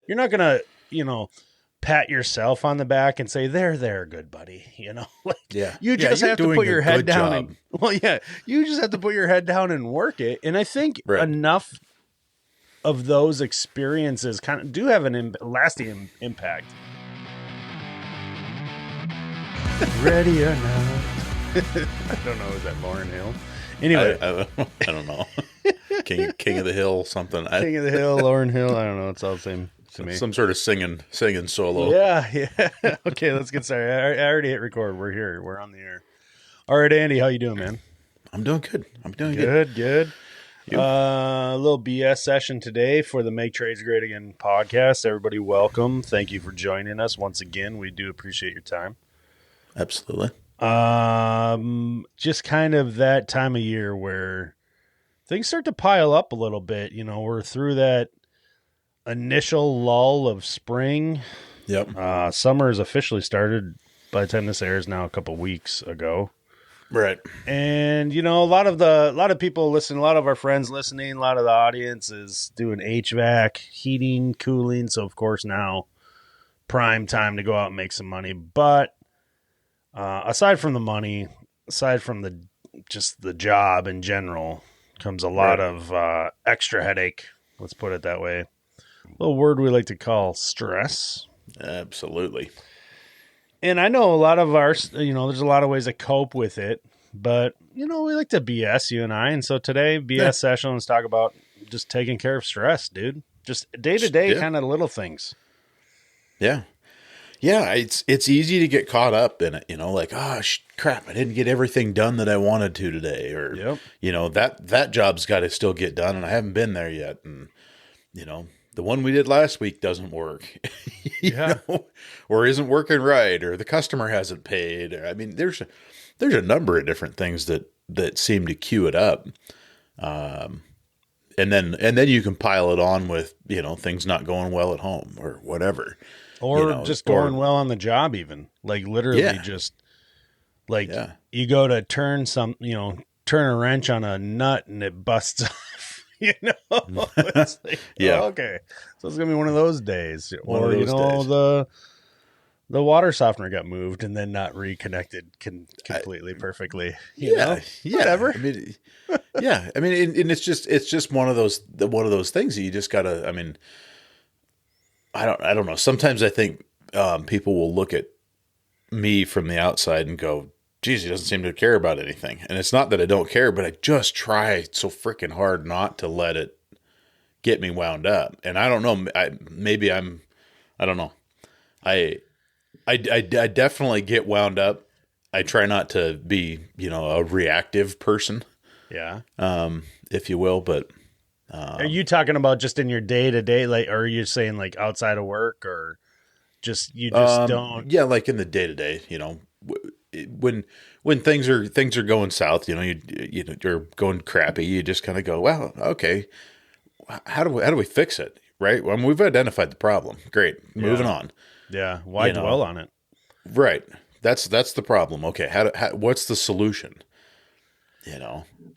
you're not going to, pat yourself on the back and say, there, good buddy. Like you just have to put your head down and, you just have to put your head down and work it. And I think enough of those experiences kind of do have an lasting impact. Ready or not. I don't know. Is that Lauryn Hill? Anyway, I don't know. King of the Hill, something. King of the Hill, Lauryn Hill. I don't know. It's all the same to me. Some sort of singing solo. Yeah. Okay, let's get started. I already hit record. We're here. We're on the air. All right, Andy, how you doing, man? I'm doing good. Good. A little BS session today for the Make Trades Great Again podcast. Everybody, welcome. Thank you for joining us once again. We do appreciate your time. Absolutely. Just kind of that time of year where things start to pile up a little bit. We're through that initial lull of spring. Yep. Summer has officially started by the time this airs now a couple weeks ago. Right. And, a lot of people listen, a lot of our friends listening, a lot of the audience is doing HVAC, heating, cooling. So of course now prime time to go out and make some money. But, aside from the money, aside from the job in general, comes a lot of extra headache. Let's put it that way. A little word we like to call stress. Absolutely. And I know a lot of our, there's a lot of ways to cope with it, but we like to BS, you and I. And so today, BS session, let's talk about just taking care of stress, dude. Just day to day kind of little things. Yeah. Yeah, it's easy to get caught up in it, like, crap, I didn't get everything done that I wanted to today. Or, that job's got to still get done and I haven't been there yet. And, the one we did last week doesn't work, or isn't working right, or the customer hasn't paid. Or, I mean, there's a number of different things that seem to cue it up. And then you can pile it on with, things not going well at home or whatever. Or just going well on the job even. Like literally just like you go to turn a wrench on a nut and it busts off, It's like, okay. So it's going to be one of those days. Or, days. The water softener got moved and then not reconnected completely perfectly. Whatever. I mean, and it's just one of those things that you just gotta, I don't know. Sometimes I think people will look at me from the outside and go, geez, he doesn't seem to care about anything. And it's not that I don't care, but I just try so freaking hard not to let it get me wound up. And I don't know, I don't know. I definitely get wound up. I try not to be, a reactive person. Yeah. If you will, but are you talking about just in your day to day, like, or are you saying like outside of work, or just don't? Yeah, like in the day to day, when things are going south, you're going crappy. You just kind of go, well, okay, how do we fix it, right? Well, we've identified the problem. Great, moving on. Yeah, why dwell on it? Right, that's the problem. Okay, what's the solution?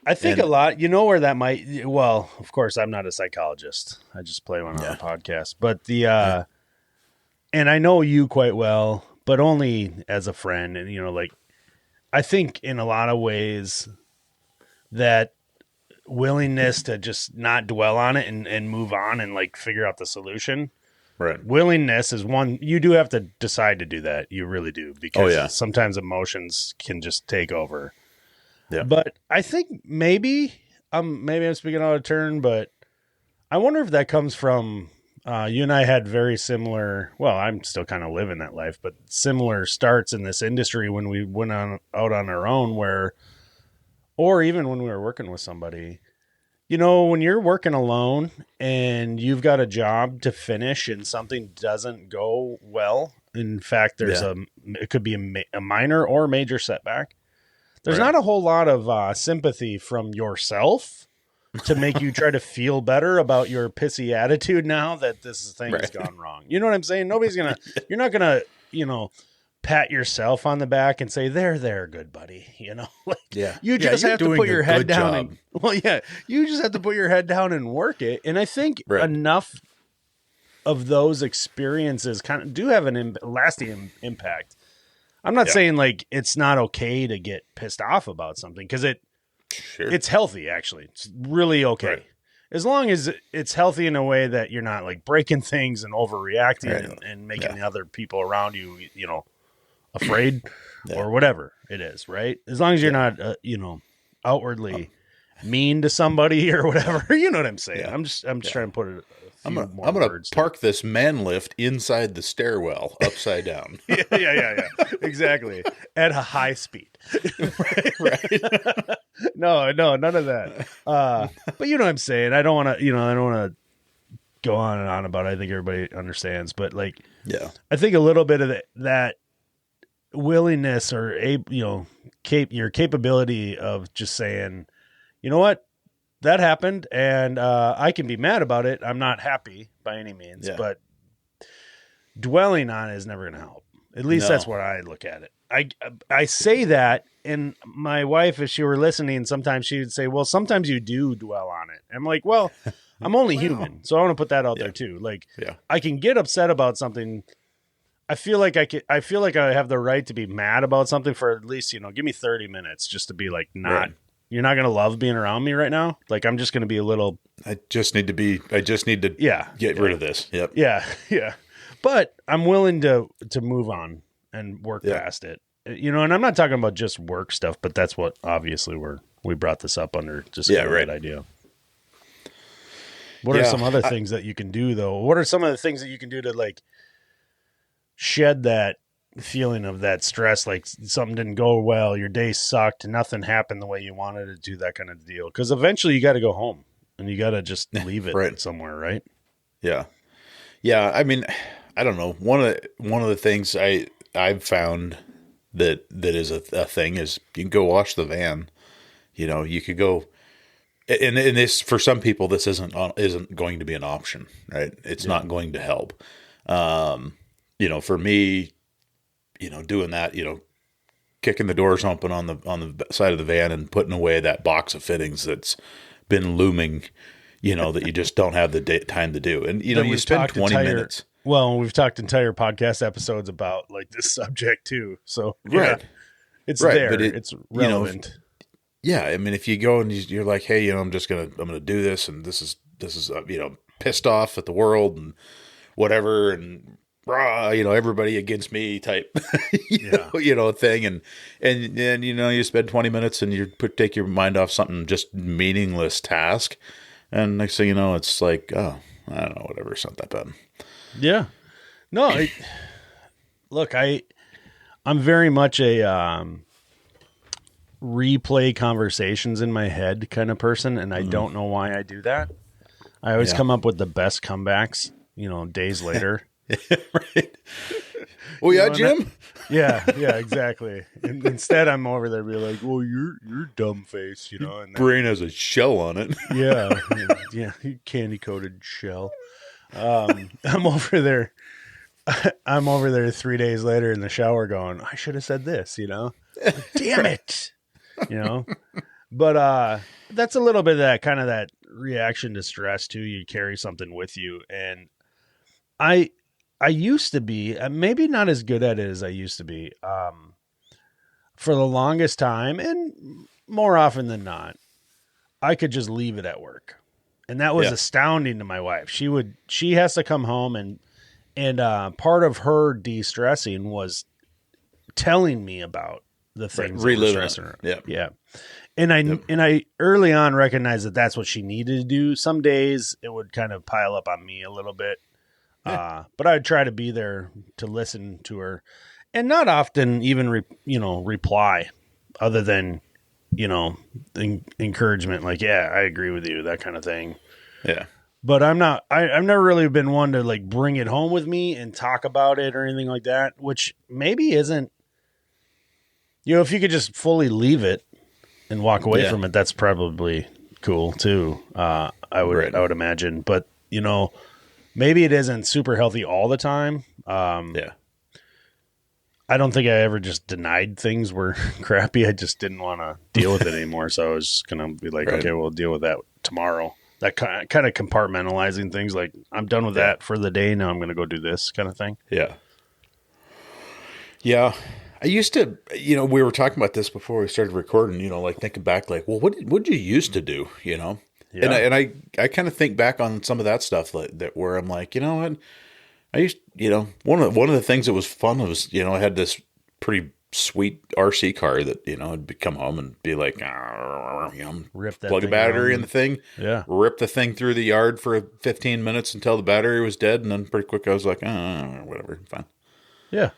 I think a lot, where that might, well, of course, I'm not a psychologist. I just play one on a podcast. But and I know you quite well, but only as a friend. And, I think in a lot of ways that willingness to just not dwell on it and move on and figure out the solution. Right. Willingness is one. You do have to decide to do that. You really do. Because sometimes emotions can just take over. Yeah. But I think maybe I'm speaking out of turn, but I wonder if that comes from you and I had very similar. Well, I'm still kind of living that life, but similar starts in this industry when we went out on our own, or even when we were working with somebody. When you're working alone and you've got a job to finish and something doesn't go well. In fact, it could be a minor or major setback. There's not a whole lot of sympathy from yourself to make you try to feel better about your pissy attitude now that this thing has gone wrong. You know what I'm saying? You're not going to, pat yourself on the back and say, there, good buddy. You just have to put your head down. You just have to put your head down and work it. And I think enough of those experiences kind of do have an lasting impact. I'm not saying like it's not okay to get pissed off about something, because it's healthy, actually. It's really okay. Right. As long as it's healthy in a way that you're not like breaking things and overreacting and making the other people around you, you know, afraid or whatever it is, right? As long as you're not, you know, outwardly mean to somebody or whatever, you know what I'm saying? Yeah. I'm just trying to put it. I'm gonna park this man lift inside the stairwell, upside down. yeah, exactly, at a high speed. right. No, none of that. But you know what I'm saying. I don't want to go on and on about it. I think everybody understands, but like, I think a little bit of that willingness or your capability of just saying, you know what, that happened, and I can be mad about it. I'm not happy by any means, but dwelling on it is never going to help. At least that's what I look at it. I say that, and my wife, if she were listening, sometimes she would say, well, sometimes you do dwell on it. I'm like, well, I'm only human, so I want to put that out there too. Like, I can get upset about something. I feel like I have the right to be mad about something for at least, give me 30 minutes just to be like, you're not going to love being around me right now. Like, I'm just going to be a little, I just need to get rid of this. Yep. Yeah. But I'm willing to move on and work past it, and I'm not talking about just work stuff, but that's what obviously we brought this up under, just the right idea. What are some other things that you can do though? What are some of the things that you can do to like shed that feeling of that stress, like something didn't go well, your day sucked, nothing happened the way you wanted it to, that kind of deal? Because eventually you got to go home and you got to just leave it somewhere, right? Yeah. I mean, I don't know. One of the things I've found that is a thing is you can go wash the van. You could go, and this, for some people, this isn't going to be an option, right? It's not going to help. For me, doing that, kicking the doors open on the side of the van and putting away that box of fittings that's been looming, that you just don't have the time to do. And, you spend 20 minutes. Well, we've talked entire podcast episodes about like this subject too. So it's there, but it's relevant. I mean, if you go and you're like, hey, I'm going to do this, and this is pissed off at the world and whatever, and everybody against me type, thing. And then, you spend 20 minutes and you take your mind off something, just meaningless task. And next thing you know, it's like, oh, I don't know, whatever. It's not that bad. Yeah. No, look, I'm very much a, replay conversations in my head kind of person. And I don't know why I do that. I always come up with the best comebacks, days later. Right. Oh yeah, Jim. Yeah, exactly. And instead, I'm over there be like, "Well, you're dumb face," and then, brain has a shell on it. yeah, candy coated shell. I'm over there 3 days later in the shower, going, "I should have said this," Damn it, But that's a little bit of that kind of that reaction to stress too. You carry something with you, and I used to be, maybe not as good at it as I used to be, for the longest time, and more often than not, I could just leave it at work. And that was astounding to my wife. She has to come home, and part of her de-stressing was telling me about the things that were stressing her. Yeah. And I early on recognized that that's what she needed to do. Some days it would kind of pile up on me a little bit. But I'd try to be there to listen to her, and not often even, reply other than, encouragement, like, yeah, I agree with you, that kind of thing. Yeah. But I've never really been one to like bring it home with me and talk about it or anything like that, which maybe isn't, if you could just fully leave it and walk away from it, that's probably cool too. I would imagine, but maybe it isn't super healthy all the time. I don't think I ever just denied things were crappy. I just didn't want to deal with it anymore. So I was going to be like, okay, we'll deal with that tomorrow. that kind of compartmentalizing things. Like, I'm done with that for the day. Now I'm going to go do this kind of thing. Yeah. Yeah. I used to, we were talking about this before we started recording, like thinking back, like, well, what did you used to do, Yeah. And I kind of think back on some of that stuff that where I'm like, you know what, I used, one of the things that was fun was, I had this pretty sweet RC car that, I'd come home and be like, plug a battery in the thing, rip the thing through the yard for 15 minutes until the battery was dead. And then pretty quick, I was like, whatever, fine. Yeah.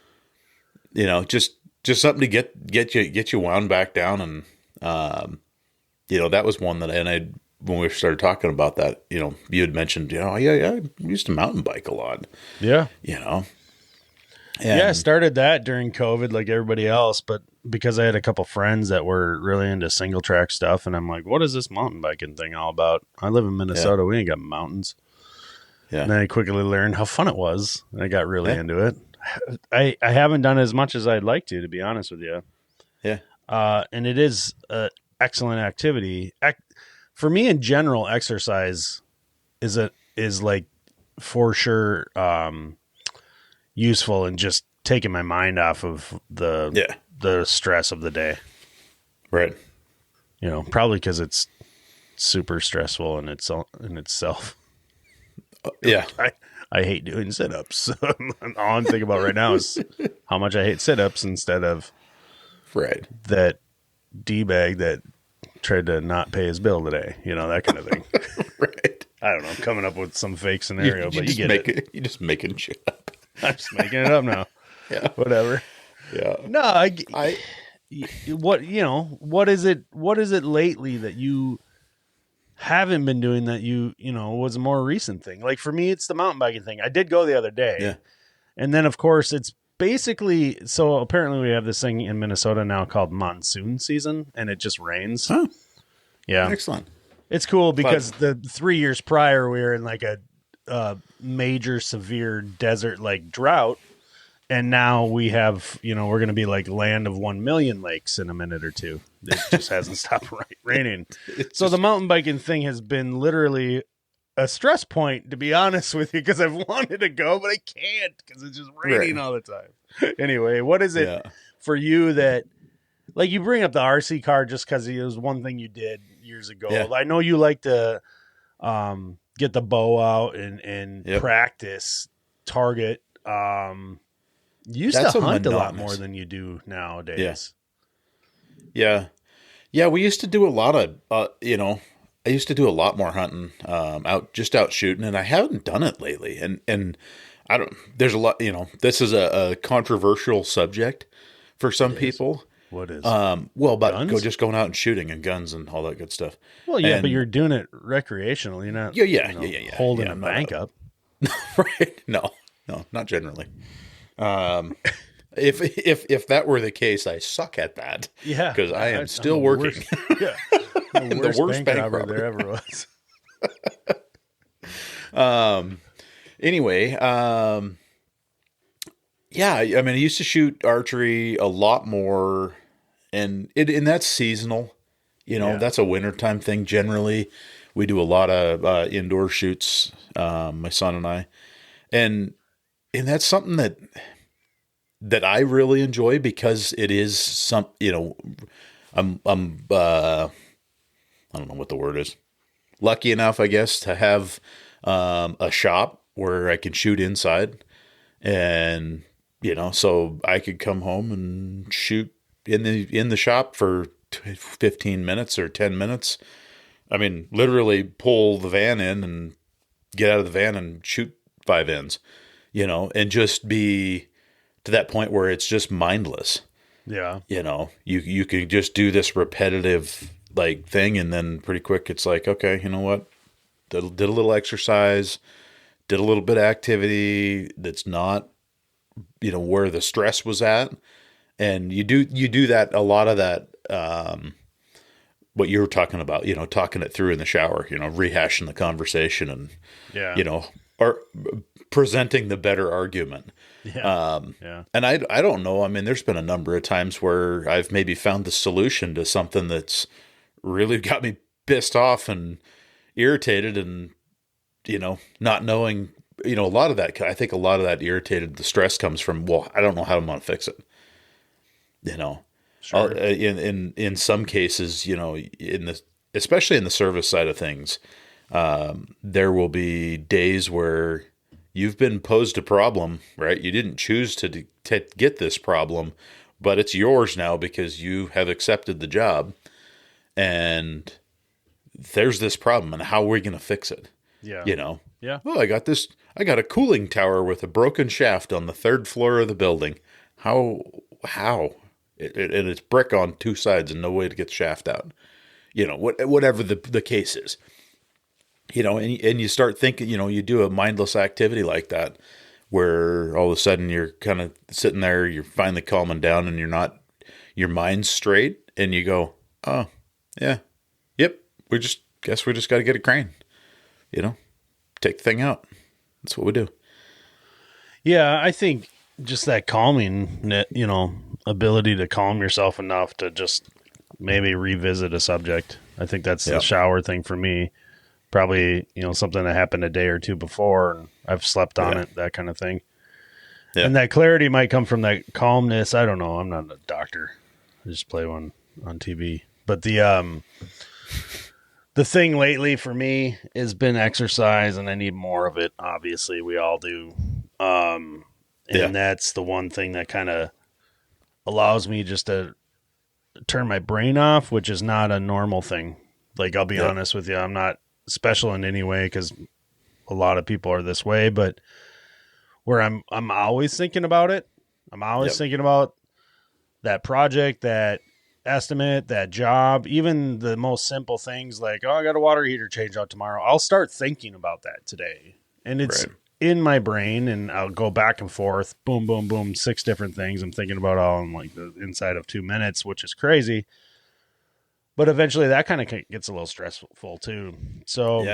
Just something to get you wound back down. And, that was one that, when we started talking about that, you had mentioned, I used to mountain bike a lot. Yeah. And I started that during COVID like everybody else, but because I had a couple friends that were really into single track stuff, and I'm like, what is this mountain biking thing all about? I live in Minnesota. We ain't got mountains. Yeah. And then I quickly learned how fun it was. And I got really into it. I haven't done as much as I'd like to be honest with you. Yeah. And it is an excellent activity. For me in general, exercise is like for sure useful in just taking my mind off of the stress of the day. Right. Probably because it's super stressful in itself. Yeah. I hate doing sit-ups. All I'm thinking about right now is how much I hate sit-ups instead of that D-bag that tried to not pay his bill today. That kind of thing. Right. I don't know. I'm coming up with some fake scenario, but you get it. You're just making shit up. I'm just making it up now. Yeah. Whatever. Yeah. No, what is it lately that you haven't been doing that was a more recent thing? Like for me, it's the mountain biking thing. I did go the other day. Yeah. And then of course it's basically, so apparently we have this thing in Minnesota now called monsoon season and it just rains. Oh. Yeah. Excellent. It's cool because the 3 years prior we were in like a major severe desert like drought. And now we have, we're going to be like land of 1 million lakes in a minute or two. It just hasn't stopped raining. So the mountain biking thing has been literally a stress point, to be honest with you, because I've wanted to go, but I can't because it's just raining all the time. Anyway, what is it for you that, like, you bring up the RC car just because it was one thing you did years ago. Yeah. I know you like to get the bow out and practice, target. You used to hunt a lot more than you do nowadays. Yeah. We used to do a lot of, I used to do a lot more hunting, out shooting, and I haven't done it lately. And I don't, there's a lot, this is a controversial subject for some people. What is? About going out and shooting and guns and all that good stuff. Well, yeah, but you're doing it recreational. You're not, holding a bank up. Right. No, not generally. If that were the case, I suck at that. Yeah, because I am still working. The worst bank robber there ever was. Anyway, I used to shoot archery a lot more, and that's seasonal. That's a wintertime thing. Generally, we do a lot of indoor shoots. My son and I, and that's something that I really enjoy because it is some, I'm I don't know what the word is. Lucky enough, I guess, to have a shop where I can shoot inside, and so I could come home and shoot in the shop for 15 minutes or 10 minutes. I mean, literally pull the van in and get out of the van and shoot 5 ends, and just be to that point where it's just mindless. Yeah. You can just do this repetitive like thing, and then pretty quick it's like, okay, you know what? Did a little exercise, did a little bit of activity that's not, where the stress was at. And you do that, a lot of that, what you were talking about, talking it through in the shower, rehashing the conversation and, or presenting the better argument. Yeah. And I don't know. I mean, there's been a number of times where I've maybe found the solution to something that's really got me pissed off, and irritated and, not knowing, a lot of that, I think a lot of that irritated, the stress comes from, well, I don't know how I'm going to fix it. Sure. In some cases, especially in the service side of things, there will be days where you've been posed a problem, right? You didn't choose to get this problem, but it's yours now because you have accepted the job, and there's this problem, and how are we going to fix it? Yeah. Yeah. Well, I got a cooling tower with a broken shaft on the 3rd floor of the building. How? And it's brick on 2 sides and no way to get the shaft out. Whatever the case is. And you start thinking, you do a mindless activity like that where all of a sudden you're kind of sitting there, you're finally calming down and your mind's straight, and you go, oh, yeah, yep, we just got to get a crane, take the thing out. That's what we do. Yeah, I think just that calming, ability to calm yourself enough to just maybe revisit a subject. I think that's the shower thing for me. Probably, something that happened a day or two before, and I've slept on it, that kind of thing. Yeah. And that clarity might come from that calmness. I don't know. I'm not a doctor. I just play one on TV. But the thing lately for me has been exercise, and I need more of it. Obviously, we all do. And that's the one thing that kind of allows me just to turn my brain off, which is not a normal thing. Like, I'll be honest with you. I'm not special in any way because a lot of people are this way, but where I'm always thinking about it. I'm always thinking about that project, that estimate, that job, even the most simple things like, I got a water heater change out tomorrow. I'll start thinking about that today. And it's in my brain, and I'll go back and forth, boom, boom, boom, 6 different things I'm thinking about all in like the inside of 2 minutes, which is crazy. But eventually that kind of gets a little stressful too. So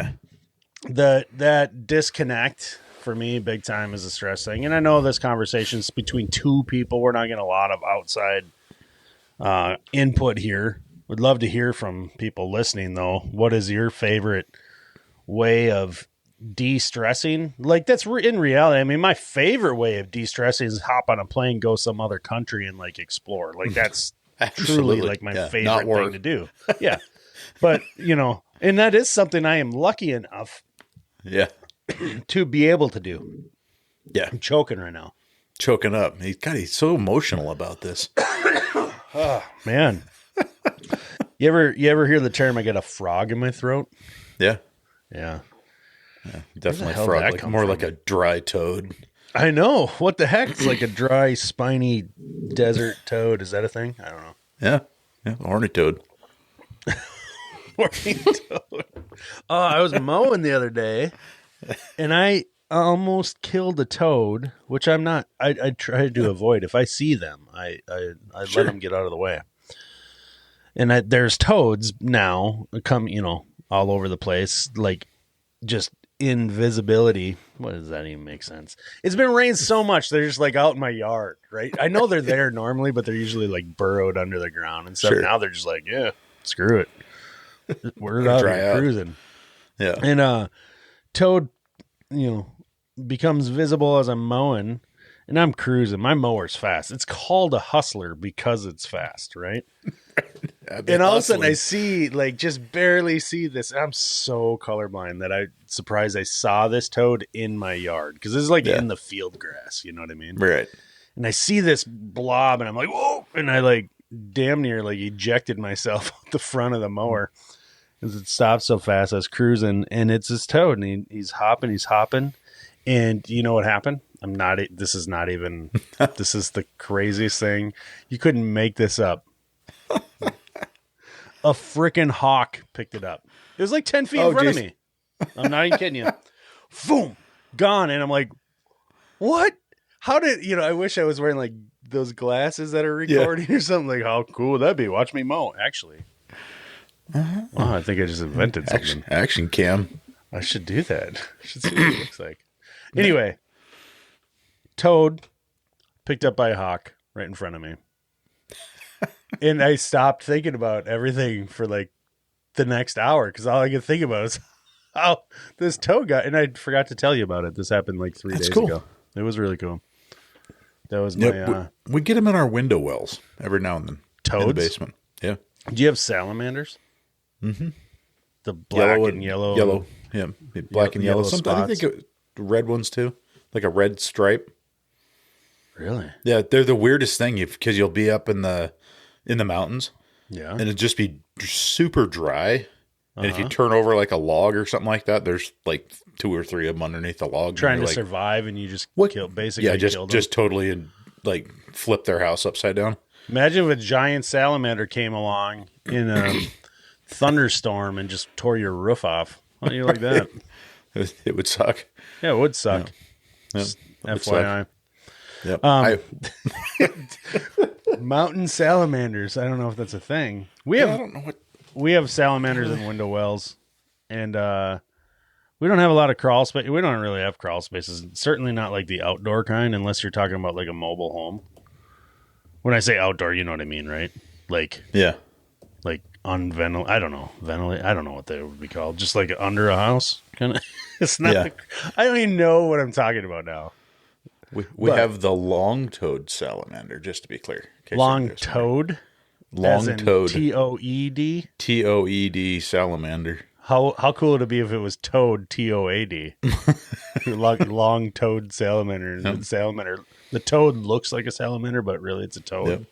that disconnect for me big time is a stress thing. And I know this conversation's between 2 people. We're not getting a lot of outside input here. Would love to hear from people listening though. What is your favorite way of de-stressing? Like, that's in reality. I mean, my favorite way of de-stressing is hop on a plane, go some other country and like explore. Like, that's truly like my favorite thing to do. Yeah. But, and that is something I am lucky enough to be able to do. Yeah. I'm choking right now. Choking up. He's so emotional about this. Oh, man. You ever hear the term, I got a frog in my throat? Yeah. Yeah. Definitely a frog. Like, more like a dry toad. I know. What the heck? It's like a dry, spiny desert toad. Is that a thing? I don't know. Yeah. Horny toad. Horny toad. I was mowing the other day, and I almost killed a toad, which I'm not. I try to avoid. If I see them, I let them get out of the way. And there's toads now come, all over the place, like just invisibility. What does that even make sense? It's been raining so much they're just like out in my yard, right? I know they're there normally, but they're usually like burrowed under the ground and stuff. Now they're just like, yeah, screw it. We're out here cruising. Yeah. And toad, becomes visible as I'm mowing, and I'm cruising. My mower's fast. It's called a hustler because it's fast, right? And all of a sudden I see, like, just barely see this. I'm so colorblind that I'm surprised I saw this toad in my yard, because this is like in the field grass, you know what I mean? Right. And I see this blob and I'm like, whoa, and I like damn near like ejected myself out the front of the mower because it stopped so fast. I was cruising, and it's this toad, and he's hopping. And you know what happened? This is the craziest thing. You couldn't make this up. A freaking hawk picked it up. It was like 10 feet in front of me. I'm not even kidding you. Boom, gone. And I'm like, what? How did, I wish I was wearing like those glasses that are recording or something. Like, how cool would that be? Watch me mow, actually. Wow, I think I just invented something. Action cam. I should do that. I should see what it looks like. Anyway, toad picked up by a hawk right in front of me. And I stopped thinking about everything for like the next hour, because all I could think about is Oh, this toad guy, and I forgot to tell you about it. This happened like 3 days ago. It was really cool. That was my. We get them in our window wells every now and then. Toads? In the basement. Yeah. Do you have salamanders? Mm-hmm. The black and yellow. Yellow. Yeah. Black and yellow. Sometimes I think red ones too. Like a red stripe. Really? Yeah. They're the weirdest thing because you'll be up in the mountains. Yeah. And it'd just be super dry. And if you turn over like a log or something like that, there's like 2 or 3 of them underneath the log. Trying to survive, and you just kill them. Just totally like flip their house upside down. Imagine if a giant salamander came along in a thunderstorm and just tore your roof off. How do you like that? It would suck. Yeah, it would suck. Yeah. FYI. Yep. Mountain salamanders. I don't know if that's a thing. I don't know what. We have salamanders in window wells, and we don't have a lot of crawl space. We don't really have crawl spaces. Certainly not like the outdoor kind, unless you're talking about like a mobile home. When I say outdoor, you know what I mean, right? Like unventilated. I don't know. I don't know what they would be called. Just like under a house, kind of. It's not. Yeah. I don't even know what I'm talking about now. We have the long-toed salamander, just to be clear. Long-toed? Long-toed. T-O-E-D? T-O-E-D salamander. How cool would it be if it was toad, T-O-A-D? Long-toed salamander. Yep. The toad looks like a salamander, but really it's a toad. Yep.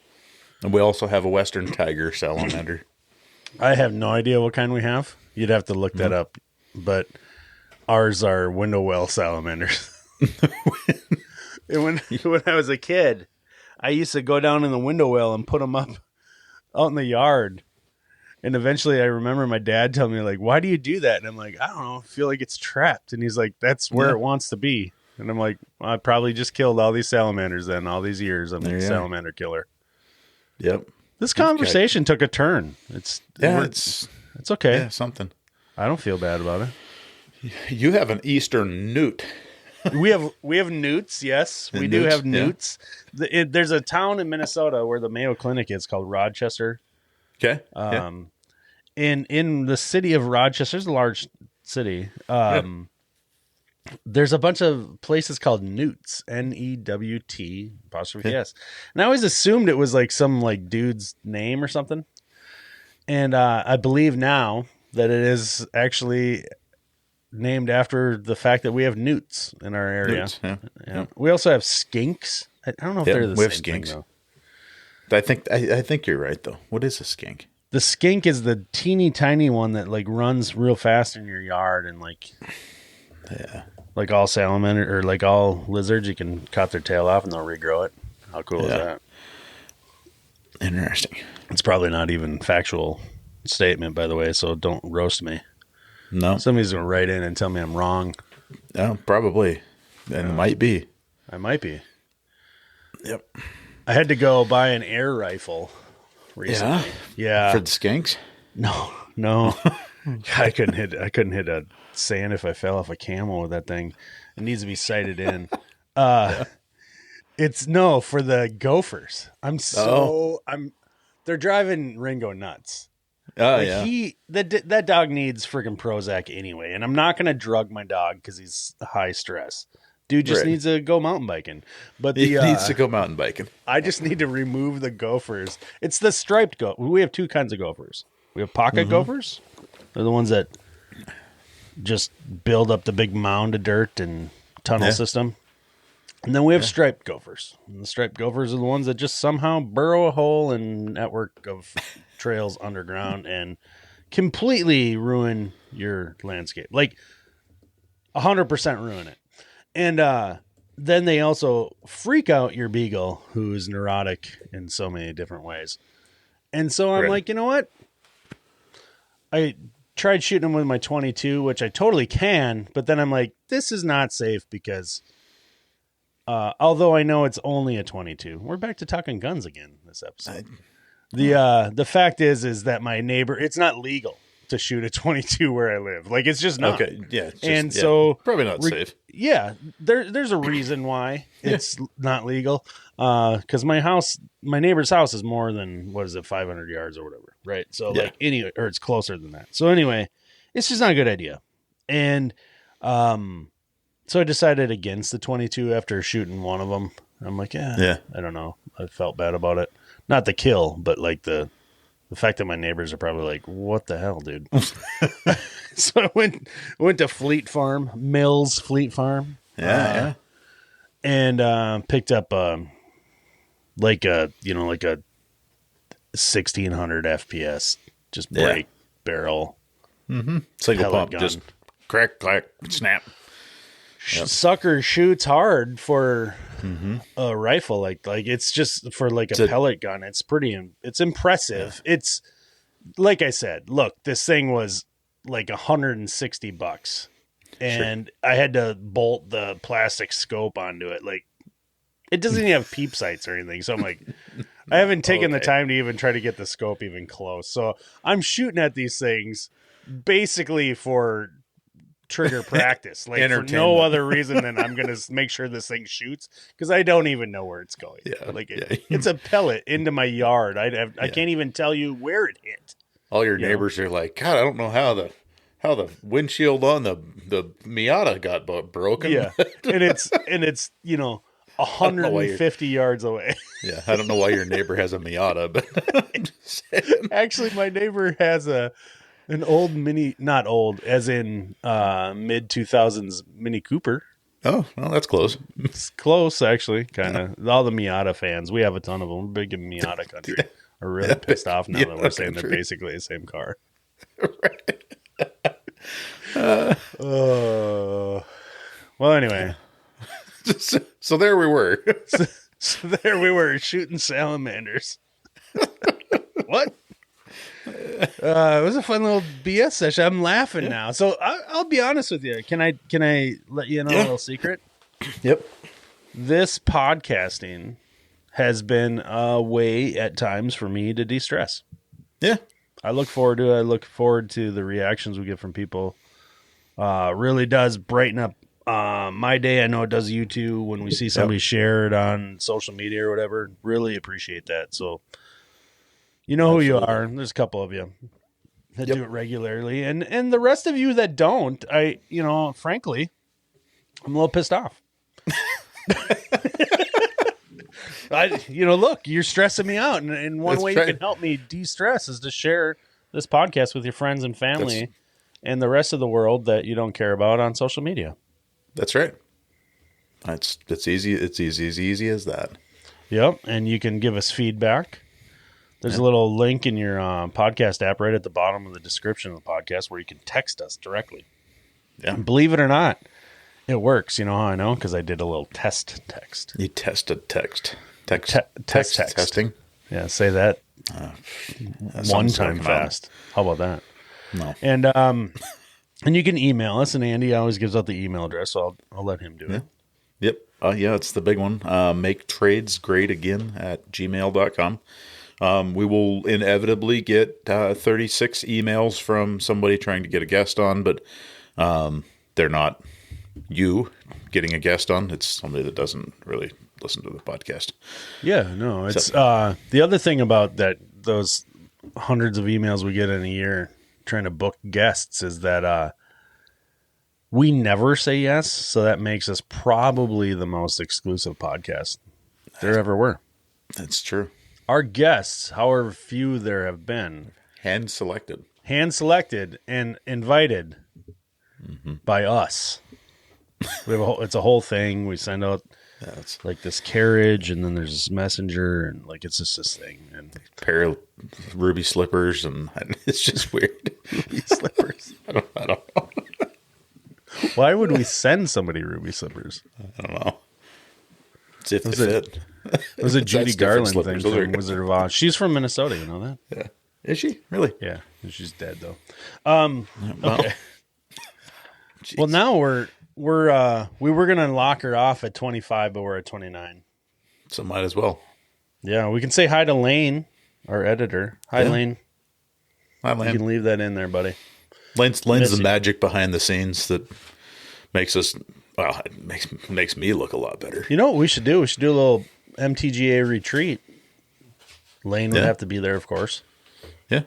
And we also have a western tiger salamander. I have no idea what kind we have. You'd have to look that up. But ours are window well salamanders. When I was a kid, I used to go down in the window well and put them up out in the yard. And eventually I remember my dad telling me, like, why do you do that? And I'm like, I don't know. I feel like it's trapped. And he's like, that's where it wants to be. And I'm like, well, I probably just killed all these salamanders then, all these years. I'm a salamander killer. Yep. This conversation took a turn. It's okay. Yeah, something. I don't feel bad about it. You have an eastern newt. We have newts, yes. We do have newts. Yeah. There's a town in Minnesota where the Mayo Clinic is called Rochester. Okay. In the city of Rochester, it's a large city. There's a bunch of places called newts, N-E-W-T apostrophe S. And I always assumed it was like some like dude's name or something. And I believe now that it is actually named after the fact that we have newts in our area. Newts, yeah. We also have skinks. I don't know if they're the same skinks. thing, though. I think you're right, though. What is a skink? The skink is the teeny tiny one that like runs real fast in your yard, and like all salamander or like all lizards, you can cut their tail off and they'll regrow it. How cool is that? Interesting. It's probably not even factual statement, by the way, so don't roast me. No. Somebody's going to write in and tell me I'm wrong. Yeah, probably. And it might be. I might be. Yep. I had to go buy an air rifle recently. Yeah. For the skinks? No. I couldn't hit a sand if I fell off a camel with that thing. It needs to be sighted in. It's for the gophers. They're driving Ringo nuts. That dog needs freaking Prozac anyway, and I'm not gonna drug my dog because he's high stress. Dude just needs to go mountain biking. But he needs to go mountain biking. I just need to remove the gophers. It's the striped gopher. We have 2 kinds of gophers. We have pocket gophers. They're the ones that just build up the big mound of dirt and tunnel system. And then we have striped gophers. And the striped gophers are the ones that just somehow burrow a hole in network of trails underground and completely ruin your landscape. Like 100% ruin it. And then they also freak out your beagle, who is neurotic in so many different ways. And so I'm like, you know what? I tried shooting him with my 22, which I totally can, but then I'm like, this is not safe because although I know it's only a 22, we're back to talking guns again this episode. The fact is that my neighbor, it's not legal to shoot a 22 where I live. Like, it's just not. Okay, yeah. So probably not safe. Yeah, there's a reason why it's not legal. Because my neighbor's house is more than 500 yards or whatever, right? So like or it's closer than that. So anyway, it's just not a good idea. And so I decided against the 22 after shooting one of them. I'm like, I don't know. I felt bad about it. Not the kill, but like the fact that my neighbors are probably like, what the hell, dude? So I went to Fleet Farm, Mills Fleet Farm. Yeah. And picked up like a 1600 FPS, just break barrel. Mm-hmm. Single pump, gun. Just crack, clack, snap. Yep. Sucker shoots hard for a rifle. Like it's just for like a pellet gun. It's it's impressive. Yeah. It's like I said, look, this thing was like $160 and I had to bolt the plastic scope onto it. Like it doesn't even have peep sights or anything. So I'm like, I haven't taken the time to even try to get the scope even close. So I'm shooting at these things basically for trigger practice, like for no other reason than I'm going to make sure this thing shoots because I don't even know where it's going. Yeah, like it's a pellet into my yard. I can't even tell you where it hit. All your neighbors are like, God, I don't know how the windshield on the Miata got broken. Yeah, and it's 150 yards away. Yeah, I don't know why your neighbor has a Miata, but actually, my neighbor has an old not old, as in mid 2000s Mini Cooper. Oh, well, that's close. It's close, actually, kind of. Yeah. All the Miata fans, we have a ton of them. We're big in Miata country. Are really pissed off now that we're saying they're basically the same car. Right. Well, anyway. So there we were. So there we were shooting salamanders. What? It was a fun little BS session. I'm laughing now. So I'll be honest with you. Can I let you know a little secret? Yep. This podcasting has been a way at times for me to de-stress. Yeah. I look forward to it. I look forward to the reactions we get from people. Really does brighten up my day. I know it does you too when we see somebody share it on social media or whatever. Really appreciate that. So you know who you are. There's a couple of you that do it regularly. And the rest of you that don't, frankly, I'm a little pissed off. Look, you're stressing me out. And one way you can help me de-stress is to share this podcast with your friends and family and the rest of the world that you don't care about on social media. That's right. It's easy. It's easy as that. Yep. And you can give us feedback. There's a little link in your podcast app right at the bottom of the description of the podcast where you can text us directly. Yeah. And believe it or not, it works. You know how I know? Because I did a little test text. You tested text. Text testing. Yeah, say that one time fast. How about that? No. And you can email us, and Andy always gives out the email address, so I'll let him do it. Yep. It's the big one. maketradesgreatagain@gmail.com. We will inevitably get 36 emails from somebody trying to get a guest on, but they're not you getting a guest on. It's somebody that doesn't really listen to the podcast. Yeah, no. It's the other thing about those hundreds of emails we get in a year trying to book guests is that we never say yes, so that makes us probably the most exclusive podcast there ever were. That's true. Our guests, however few there have been, hand selected and invited by us. We have it's a whole thing. We send out like this carriage, and then there's this messenger, and like it's just this thing. And a pair of ruby slippers, and it's just weird. Ruby slippers. I don't know. Why would we send somebody ruby slippers? I don't know. It's if they fit. It was a Judy Garland thing from Wizard of Oz. She's from Minnesota, you know that? Yeah. Is she? Really? Yeah. She's dead though. Okay. Well, now we were gonna lock her off at 25, but we're at 29. So might as well. Yeah, we can say hi to Lane, our editor. Hi, Lane. Hi, Lane. You can leave that in there, buddy. Lane's the magic behind the scenes that makes us. Well, it makes me look a lot better. You know what we should do? We should do a little MTGA retreat. Lane would have to be there, of course. Yeah.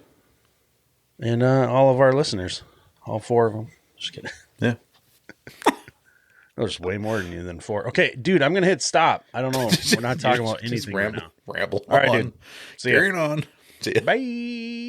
And all of our listeners. All 4 of them. Just kidding. Yeah. There's way more than you than 4. Okay, dude, I'm gonna hit stop. I don't know. We're not talking about anything right now. Ramble. All right, dude. See Carrying on. See ya. Bye.